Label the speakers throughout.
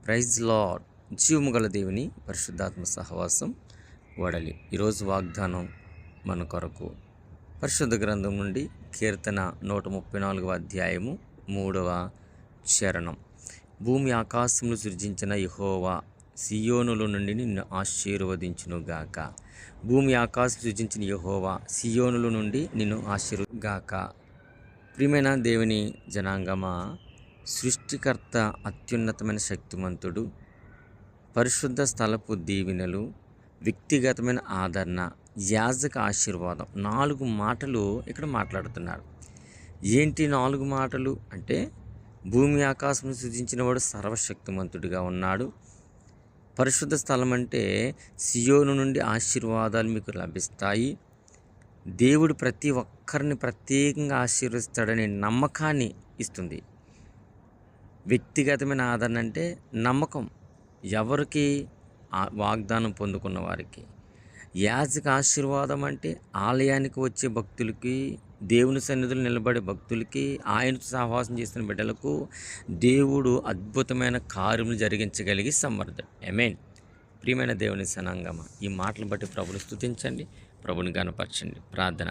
Speaker 1: Praise lord. జీవము గల దేవుని పరిశుద్ధాత్మ సహవాసం వడలి. ఈరోజు వాగ్దానం మన కొరకు పరిశుద్ధ గ్రంథం నుండి కీర్తన 134వ అధ్యాయము 3వ చరణం. భూమి ఆకాశములు సృజించిన యెహోవా సియోనులో నుండి నిన్ను ఆశీర్వదించునుగాక. భూమి ఆకాశం సృజించిన యెహోవా సియోనులో నుండి నిన్ను ఆశీర్వగాక. ప్రియమైన దేవుని జనాంగమా, సృష్టికర్త అత్యున్నతమైన శక్తిమంతుడు, పరిశుద్ధ స్థలపు దీవెనలు, వ్యక్తిగతమైన ఆదరణ, యాజక ఆశీర్వాదం, 4 మాటలు ఇక్కడ మాట్లాడుతున్నారు. ఏంటి 4 మాటలు అంటే, భూమి ఆకాశం సృజించిన వాడు సర్వశక్తిమంతుడిగా ఉన్నాడు. పరిశుద్ధ స్థలం అంటే సియోను నుండి ఆశీర్వాదాలు మీకు లభిస్తాయి. దేవుడు ప్రతి ఒక్కరిని ప్రత్యేకంగా ఆశీర్వదిస్తాడనే నమ్మకాన్ని ఇస్తుంది. వ్యక్తిగతమైన ఆదరణ అంటే నమ్మకం, ఎవరికి? వాగ్దానం పొందుకున్న వారికి. యాజక ఆశీర్వాదం అంటే ఆలయానికి వచ్చే భక్తులకి, దేవుని సన్నిధిలో నిలబడే భక్తులకి, ఆయనతో సహవాసం చేసిన బిడ్డలకు దేవుడు అద్భుతమైన కార్యములు జరిగించగలిగి సమర్థుడు. ఆమేన్. ప్రియమైన దేవుని సనాంగమ, ఈ మాటలను బట్టి ప్రభుని స్తుతించండి, ప్రభుని గణపరచండి. ప్రార్థన.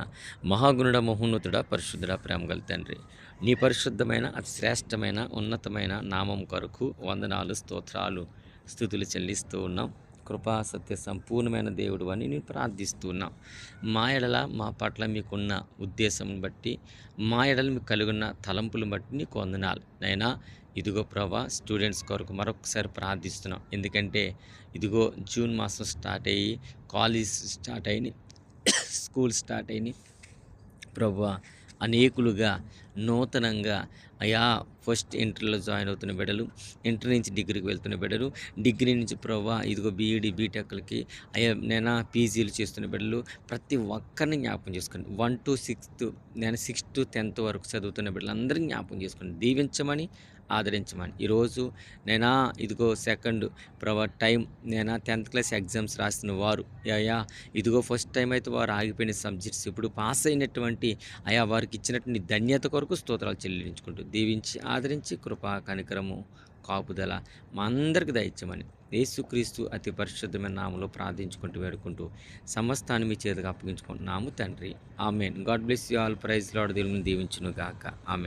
Speaker 1: మహాగుణుడ, మహోన్నతుడ, పరిశుద్ధుడ, ప్రేమగల తండ్రి, నీ పరిశుద్ధమైన అతి శ్రేష్టమైన ఉన్నతమైన నామం కొరకు వందనాలు, స్తోత్రాలు, స్తుతులు చెల్లిస్తూ ఉన్నాం. కృపా సత్య సంపూర్ణమైన దేవుడు అని నేను ప్రార్థిస్తూ ఉన్నాం. మా ఎడల మా పట్ల మీకున్న ఉద్దేశం బట్టి, మా ఎడల మీకు కలిగిన తలంపులను బట్టి నీకు వందనాలు నైనా. ఇదిగో ప్రభా, స్టూడెంట్స్ కొరకు మరొకసారి ప్రార్థిస్తున్నాం. ఎందుకంటే ఇదిగో జూన్ మాసం స్టార్ట్ అయ్యి, కాలేజ్ స్టార్ట్ అయినాయి, స్కూల్ స్టార్ట్ అయినాయి ప్రభువా. అనేకులుగా నూతనంగా అయా ఫస్ట్ ఇంటర్లో జాయిన్ అవుతున్న బిడ్డలు, ఇంటర్ నుంచి డిగ్రీకి వెళ్తున్న బిడ్డలు, డిగ్రీ నుంచి ప్రభువా ఇదిగో బీఈడి బీటెక్లకి అయ్యా నేను పీజీలు చేస్తున్న బిడ్డలు, ప్రతి ఒక్కరిని జ్ఞాపకం చేసుకోండి. 1 to 6th, నేను 6th to 10th వరకు చదువుతున్న బిడ్డలందరినీ జ్ఞాపకం చేసుకోండి, దీవించమని, ఆదరించమని. ఈరోజు నేనా ఇదిగో సెకండ్ టైం నేను 10th క్లాస్ ఎగ్జామ్స్ రాసిన వారు అయ్యా ఇదిగో ఫస్ట్ టైం అయితే వారు ఆగిపోయిన సబ్జెక్ట్స్ ఇప్పుడు పాస్ అయినటువంటి అయా వారికి ఇచ్చినటువంటి ధన్యత కొరకు స్తోత్రాలు చెల్లించుకుంటూ దీవించి, ఆదరించి, కృపా కనికరము, కాపుదల మా అందరికి దయచేయమని యేసుక్రీస్తు అతి పరిశుద్ధమైన నామములో ప్రార్థించుకుంటూ వేడుకుంటూ సమస్తాన్ని మీ చేతికి అప్పగించుకుంటున్నాము తండ్రి. Amen. God bless you all. Praise Lord. దేవుని దీవించును గాక. ఆమేన్.